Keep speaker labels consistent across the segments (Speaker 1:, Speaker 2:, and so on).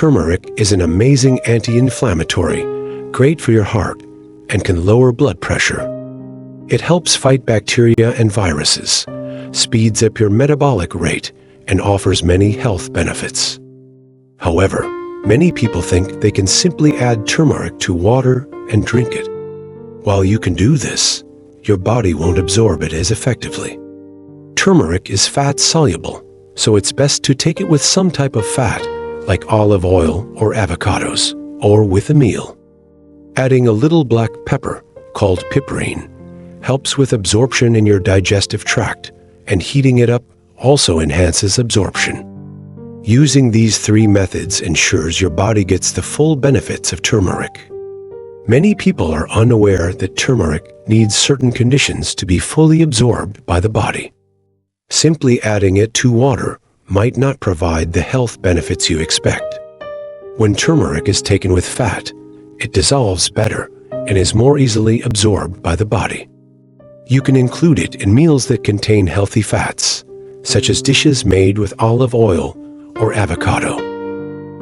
Speaker 1: Turmeric is an amazing anti-inflammatory, great for your heart, and can lower blood pressure. It helps fight bacteria and viruses, speeds up your metabolic rate, and offers many health benefits. However, many people think they can simply add turmeric to water and drink it. While you can do this, your body won't absorb it as effectively. Turmeric is fat-soluble, so it's best to take it with some type of fat, like olive oil or avocados, or with a meal. Adding a little black pepper, called piperine, helps with absorption in your digestive tract, and heating it up also enhances absorption. Using these three methods ensures your body gets the full benefits of turmeric. Many people are unaware that turmeric needs certain conditions to be fully absorbed by the body. Simply adding it to water might not provide the health benefits you expect. When turmeric is taken with fat, it dissolves better and is more easily absorbed by the body. You can include it in meals that contain healthy fats, such as dishes made with olive oil or avocado.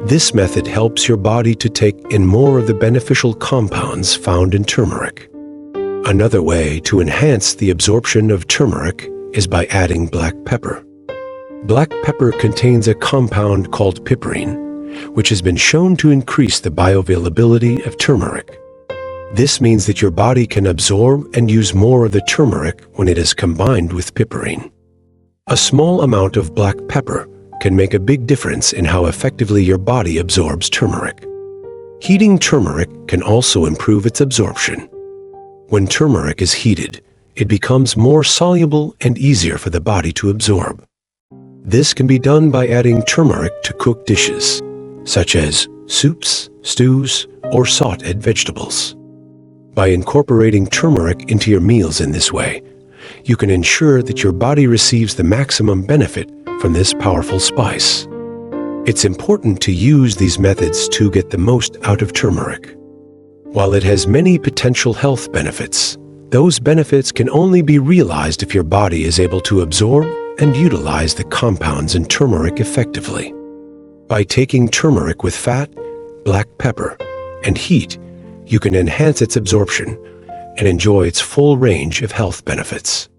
Speaker 1: This method helps your body to take in more of the beneficial compounds found in turmeric. Another way to enhance the absorption of turmeric is by adding black pepper. Black pepper contains a compound called piperine, which has been shown to increase the bioavailability of turmeric. This means that your body can absorb and use more of the turmeric when it is combined with piperine. A small amount of black pepper can make a big difference in how effectively your body absorbs turmeric. Heating turmeric can also improve its absorption. When turmeric is heated, it becomes more soluble and easier for the body to absorb. This can be done by adding turmeric to cooked dishes, such as soups, stews, or sautéed vegetables. By incorporating turmeric into your meals in this way, you can ensure that your body receives the maximum benefit from this powerful spice. It's important to use these methods to get the most out of turmeric. While it has many potential health benefits, those benefits can only be realized if your body is able to absorb and utilize the compounds in turmeric effectively. By taking turmeric with fat, black pepper, and heat, you can enhance its absorption and enjoy its full range of health benefits.